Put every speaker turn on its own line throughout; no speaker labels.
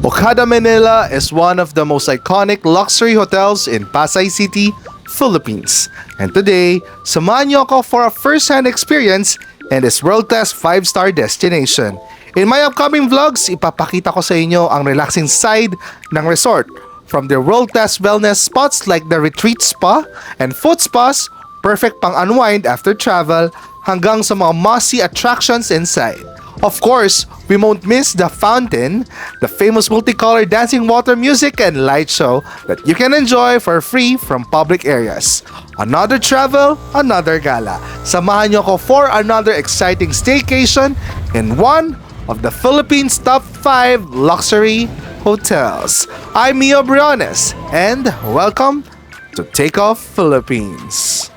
Okada Manila is one of the most iconic luxury hotels in Pasay City, Philippines. And today, samahan niyo ako for a first-hand experience in this world-class 5-star destination. In my upcoming vlogs, ipapakita ko sa inyo ang relaxing side ng resort. From their world-class wellness spots like the retreat spa and foot spas, perfect pang unwind after travel, hanggang sa mga mossy attractions inside. Of course, we won't miss the fountain, the famous multicolored dancing water music and light show that you can enjoy for free from public areas. Another travel, another gala. Samahan niyo ako for another exciting staycation in one of the Philippines' top 5 luxury hotels. I'm 𝗬𝗓𝗄𝗃 and welcome to Takeoff Philippines.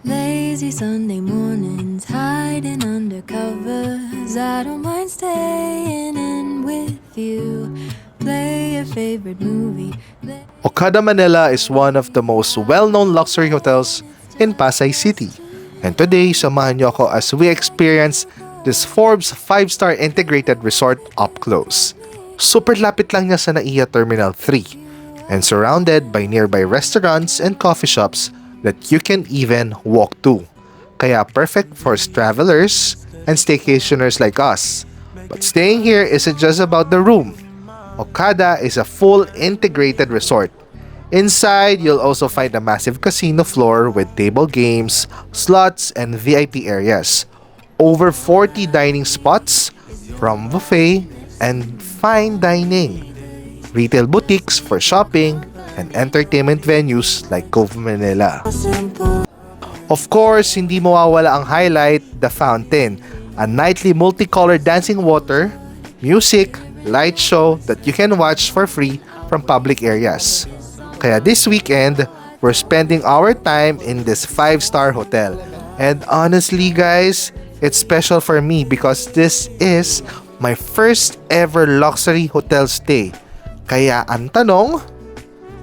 Lazy Sunday mornings, hiding under covers. I don't mind staying in with you. Play your favorite movie.
Okada Manila is one of the most well-known luxury hotels in Pasay City. And today, samahan niyo ako as we experience this Forbes 5-star integrated resort up close. Super lapit lang niya sa NAIA Terminal 3 and surrounded by nearby restaurants and coffee shops that you can even walk to. Kaya perfect for travelers and staycationers like us. But staying here isn't just about the room. Okada is a full integrated resort. Inside, you'll also find a massive casino floor with table games, slots, and VIP areas. Over 40 dining spots, from buffet and fine dining, retail boutiques for shopping, and entertainment venues like 𝗀𝗵𝗽 Manila. Of course, hindi mawawala ang highlight, the fountain, a nightly multicolored dancing water, music, light show that you can watch for free from public areas. Kaya this weekend, we're spending our time in this 5-star hotel. And honestly guys, it's special for me because this is my first ever luxury hotel stay. Kaya ang tanong,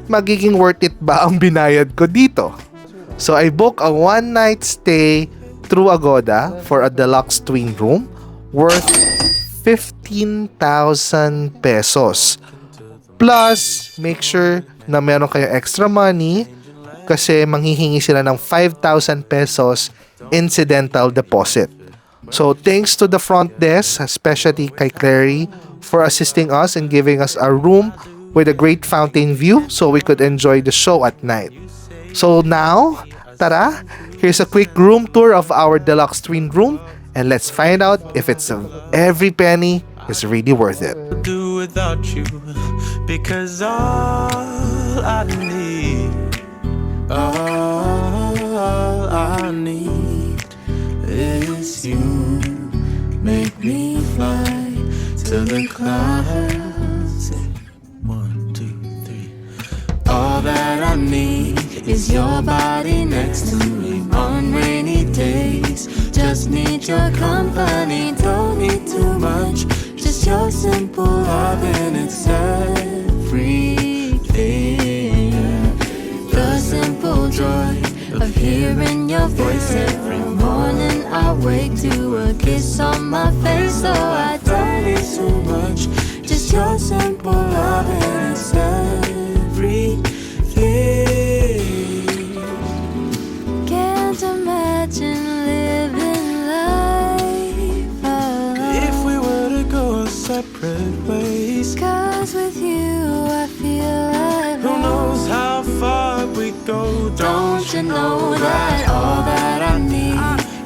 magiging worth it ba ang binayad ko dito? So I booked a one-night stay through Agoda for a Deluxe Twin Room worth 15,000 pesos. Plus, make sure na meron kayo extra money kasi manghihingi sila ng 5,000 pesos incidental deposit. So thanks to the front desk, especially kay Clary, for assisting us and giving us a room with a great fountain view so we could enjoy the show at night. So now, tara, here's a quick room tour of our Deluxe Twin Room and let's find out if it's every penny is really worth it.
Do without you, because all I need is you. Make me fly to the clouds. 1, 2, 3. All that I need is your body next to me on rainy days. Just need your company, don't need too much. Just your simple loving, it's everything. The simple joy of hearing your voice every morning. I wake to a kiss on my face, so I don't need too much. Just your simple loving, it's everything.
Can't imagine living life alone
If we were to go separate ways,
'cause with you I feel like
who knows how far we go.
Don't you know that all that I need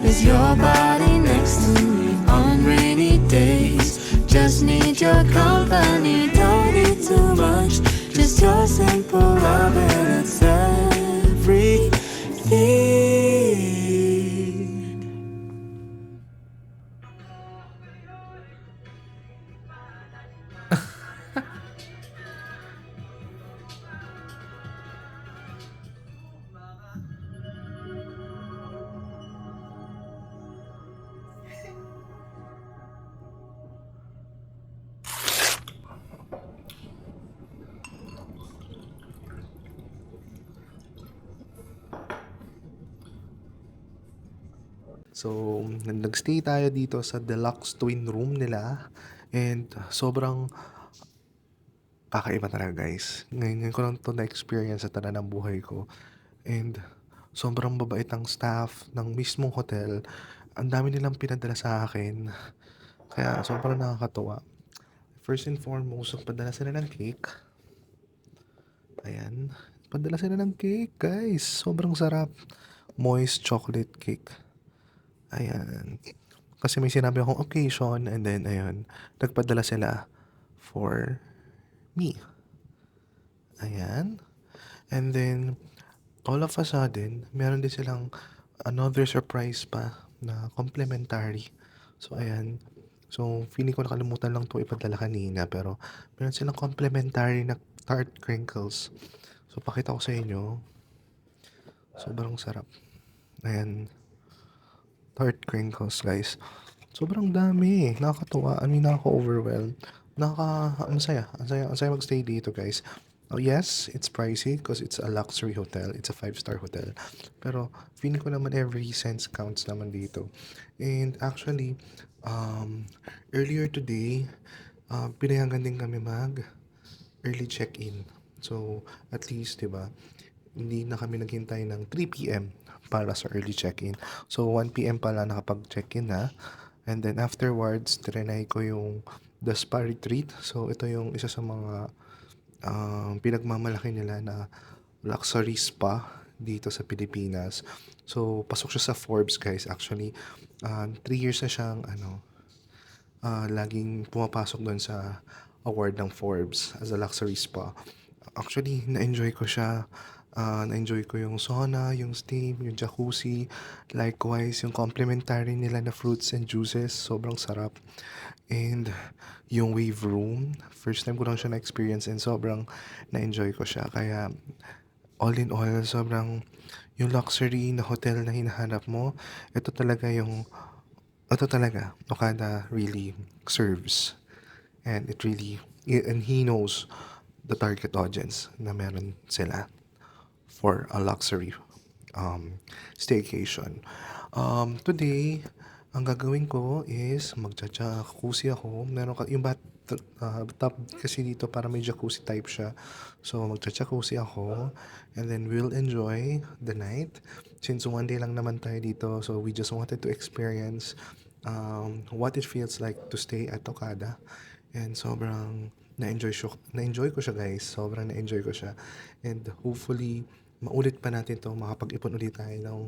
is your body next to me on rainy days. Just need your company, don't need too much. Just your simple love and it's everything.
So, nag-stay tayo dito sa Deluxe Twin Room nila. And sobrang kakaiba talaga guys. Ngayon ko lang to na-experience sa tanan ng buhay ko. And sobrang babait ang staff ng mismong hotel. Ang dami nilang pinadala sa akin. Kaya sobrang nakakatuwa. First and foremost, padala sila ng cake. Ayan. Padala sila ng cake, guys. Sobrang sarap. Moist chocolate cake. Ayan. Kasi may sinabi akong occasion and then, ayun, nagpadala sila for me. Ayan. And then, all of a sudden, meron din silang another surprise pa na complimentary. So, ayan. So, feeling ko nakalimutan lang to ipadala kanina pero meron silang complimentary na tart crinkles. So, pakita ko sa inyo. Sobrang sarap. Ayan. Tart crinkles, guys. Sobrang dami. Nakakatuwa. I mean, nakaka-overwhelm. Ang saya. Ang saya mag-stay dito, guys. Oh, yes, it's pricey because it's a luxury hotel. It's a 5-star hotel. Pero, feeling ko naman every cent counts naman dito. And actually, earlier today, pinayagan din kami early check-in. So, at least, diba, hindi na kami naghintay ng 3 p.m. para sa early check-in. So, 1 p.m. pala nakapag-check-in na. And then, afterwards, trinay ko yung the spa retreat. So, ito yung isa sa mga pinagmamalaki nila na luxury spa dito sa Pilipinas. So, pasok siya sa Forbes, guys. Actually, 3 years na siyang, laging pumapasok doon sa award ng Forbes as a luxury spa. Actually, na-enjoy ko siya. Na-enjoy ko yung sauna, yung steam, yung jacuzzi. Likewise, yung complimentary nila na fruits and juices. Sobrang sarap. And yung wave room, first time ko lang siya na-experience and sobrang na-enjoy ko siya. Kaya, all in all, sobrang yung luxury na hotel na hinahanap mo, ito talaga, Okada really serves. And he knows the target audience na meron sila for a luxury staycation. Today, ang gagawin ko is magja-jacuzzi ako. Yung bathtub kasi dito para may jacuzzi type siya. So, magja-jacuzzi ako and then we'll enjoy the night. Since one day lang naman tayo dito, so we just wanted to experience what it feels like to stay at Okada. And sobrang na-enjoy ko siya, guys. Sobrang na-enjoy ko siya. And hopefully, maulit pa natin to, makapag-ipon ulit tayo ng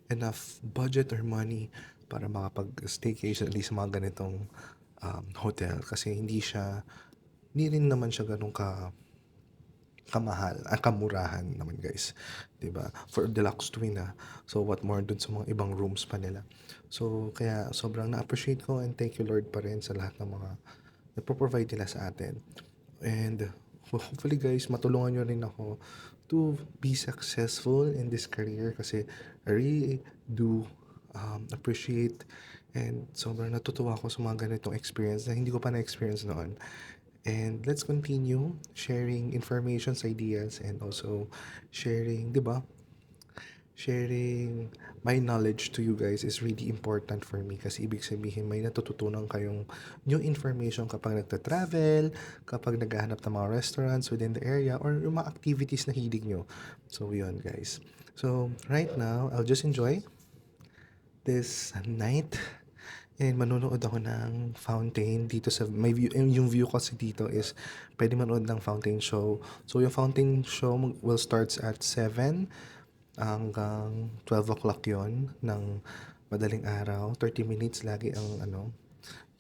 enough budget or money para makapag-staycation at least mga ganitong hotel. Kasi hindi rin naman siya ganun kamahal, kamurahan naman, guys. 'Di ba? For Deluxe Twin So what more dun sa mga ibang rooms pa nila. So kaya sobrang na-appreciate ko and thank you Lord pa rin sa lahat ng mga na-provide nila sa atin. And hopefully, guys, matulungan nyo rin ako to be successful in this career kasi I really do appreciate and sobrang natutuwa ako sa mga ganitong experience na hindi ko pa na-experience noon. And let's continue sharing informations, ideas, and also sharing, di ba? Sharing my knowledge to you guys is really important for me kasi ibig sabihin may natututunan kayong new information kapag nagta-travel, kapag naghahanap ng mga restaurants within the area or yung mga activities na hilig nyo. So, yun, guys. So, right now, I'll just enjoy this night and manonood ako ng fountain dito sa may view. Yung view kasi dito is pwede manood ng fountain show. So, yung fountain show will starts at 7 hanggang 12 o'clock yon ng madaling araw. 30 minutes lagi ang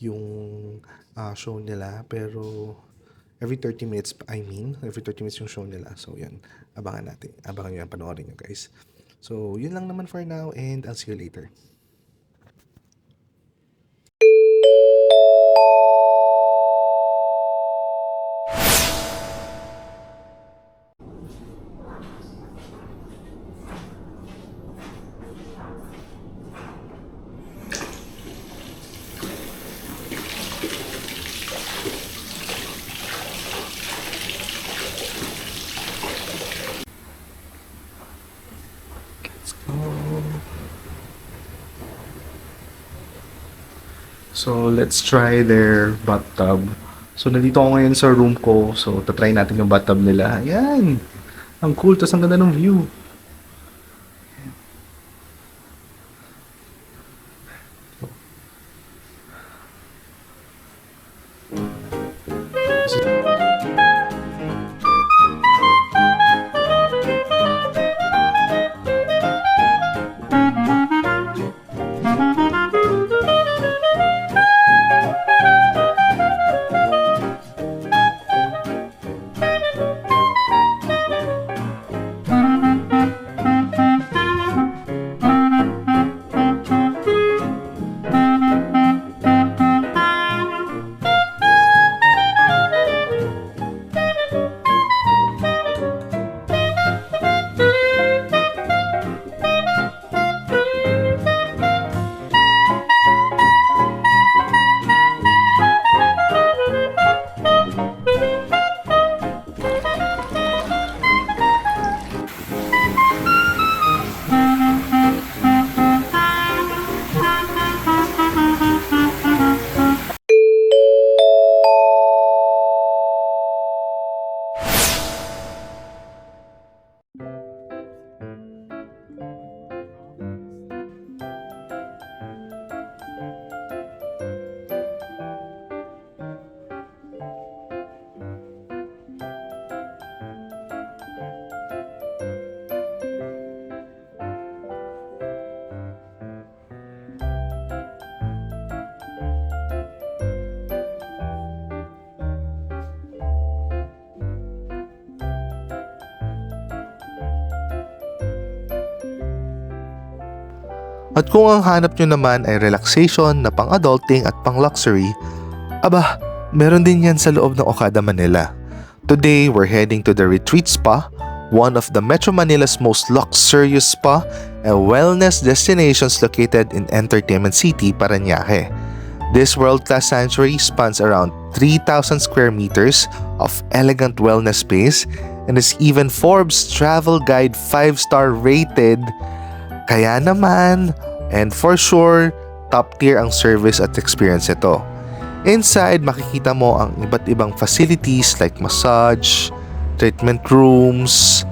yung show nila. Pero every 30 minutes yung show nila. So yun, abangan nyo yan, panoorin nyo, guys. So yun lang naman for now and I'll see you later. So, let's try their bathtub. So, nandito ako ngayon sa room ko. So, tatry natin yung bathtub nila. Ayan! Ang cool. Tapos ang ganda ng view. At kung ang hanap nyo naman ay relaxation na pang-adulting at pang-luxury, aba, meron din yan sa loob ng Okada Manila. Today, we're heading to the Retreat Spa, one of the Metro Manila's most luxurious spa and wellness destinations located in Entertainment City, Parañaque. This world-class sanctuary spans around 3,000 square meters of elegant wellness space and is even Forbes Travel Guide 5-star rated. Kaya naman, and for sure, top tier ang service at experience ito. Inside, makikita mo ang iba't ibang facilities like massage, treatment rooms,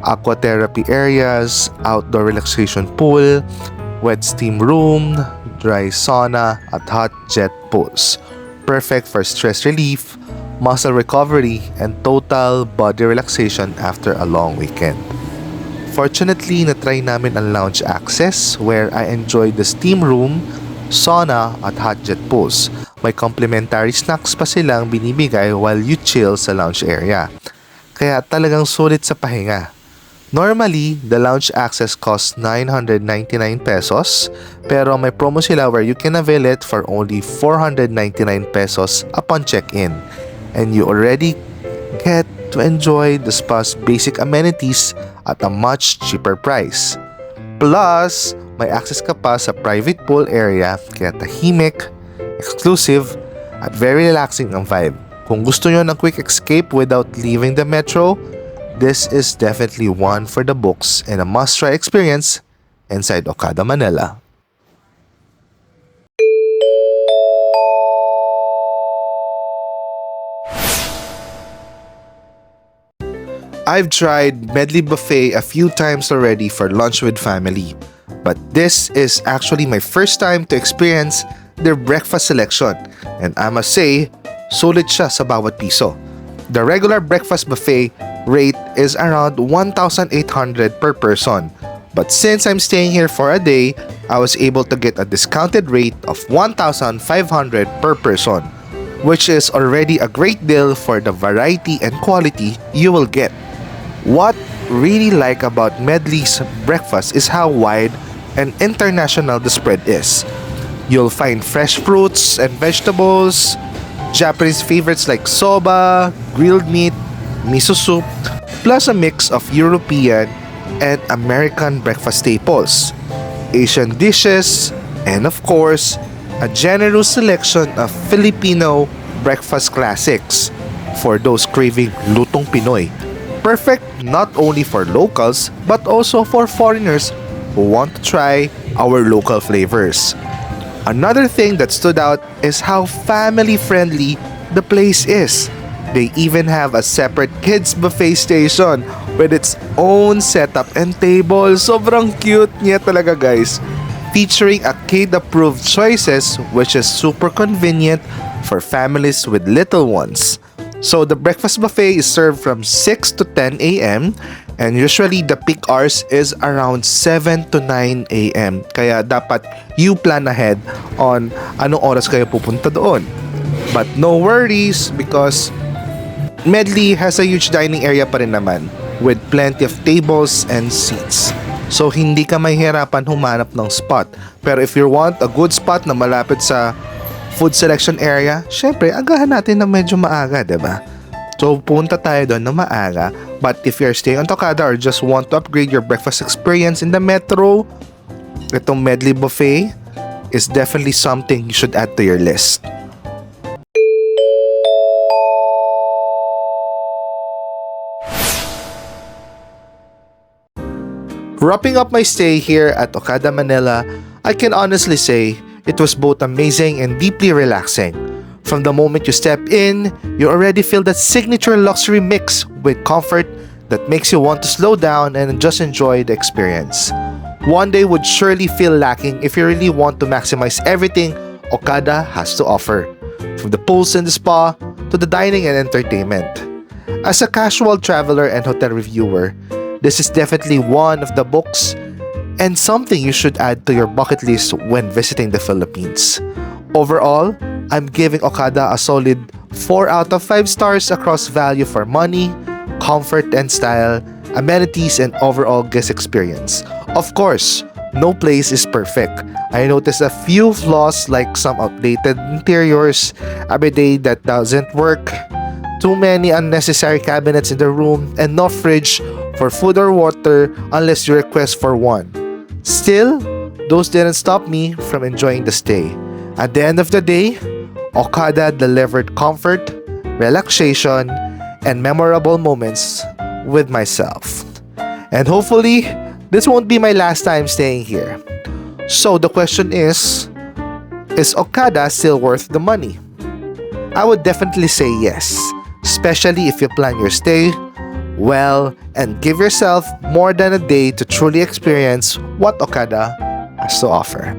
aqua therapy areas, outdoor relaxation pool, wet steam room, dry sauna, at hot jet pools. Perfect for stress relief, muscle recovery, and total body relaxation after a long weekend. Fortunately, na-try namin ang lounge access where I enjoyed the steam room, sauna at hot jet pools. May complimentary snacks pa silang binibigay while you chill sa lounge area. Kaya talagang sulit sa pahinga. Normally, the lounge access costs 999 pesos pero may promo sila where you can avail it for only 499 pesos upon check-in. And you already get to enjoy the spa's basic amenities at a much cheaper price. Plus, may access ka pa sa private pool area kaya tahimik, exclusive, at very relaxing ang vibe. Kung gusto nyo ng quick escape without leaving the metro, this is definitely one for the books and a must-try experience inside Okada Manila. I've tried Medley Buffet a few times already for lunch with family, but this is actually my first time to experience their breakfast selection, and I must say, sulit siya sa bawat piso. The regular breakfast buffet rate is around 1,800 per person, but since I'm staying here for a day, I was able to get a discounted rate of 1,500 per person, which is already a great deal for the variety and quality you will get. What really like about Medley's breakfast is how wide and international the spread is. You'll find fresh fruits and vegetables, Japanese favorites like soba, grilled meat, miso soup, plus a mix of European and American breakfast staples, Asian dishes, and of course, a generous selection of Filipino breakfast classics for those craving lutong Pinoy. Perfect not only for locals but also for foreigners who want to try our local flavors. Another thing that stood out is how family-friendly the place is. They even have a separate kids buffet station with its own setup and table. Sobrang cute niya talaga, guys. Featuring a kid-approved choices, which is super convenient for families with little ones. So the breakfast buffet is served from 6 to 10 a.m. and usually the peak hours is around 7 to 9 a.m. Kaya dapat you plan ahead on anong oras kayo pupunta doon. But no worries because Medley has a huge dining area pa rin naman with plenty of tables and seats. So hindi ka mahihirapan humanap ng spot. Pero if you want a good spot na malapit sa food selection area, syempre agahan natin na medyo maaga, diba? So punta tayo doon na maaga. But if you're staying on Okada or just want to upgrade your breakfast experience in the metro, itong Medley Buffet is definitely something you should add to your list. Wrapping up my stay here at Okada Manila, I can honestly say it was both amazing and deeply relaxing. From the moment you step in, you already feel that signature luxury mix with comfort that makes you want to slow down and just enjoy the experience. One day would surely feel lacking if you really want to maximize everything Okada has to offer, from the pools and the spa to the dining and entertainment. As a casual traveler and hotel reviewer, this is definitely one of the books and something you should add to your bucket list when visiting the Philippines. Overall, I'm giving Okada a solid 4 out of 5 stars across value for money, comfort and style, amenities, and overall guest experience. Of course, no place is perfect. I noticed a few flaws like some outdated interiors, a bidet that doesn't work, too many unnecessary cabinets in the room, and no fridge for food or water unless you request for one. Still, those didn't stop me from enjoying the stay. At the end of the day, Okada delivered comfort, relaxation, and memorable moments with myself. And hopefully, this won't be my last time staying here. So the question is Okada still worth the money? I would definitely say yes, especially if you plan your stay well and give yourself more than a day to truly experience what Okada has to offer.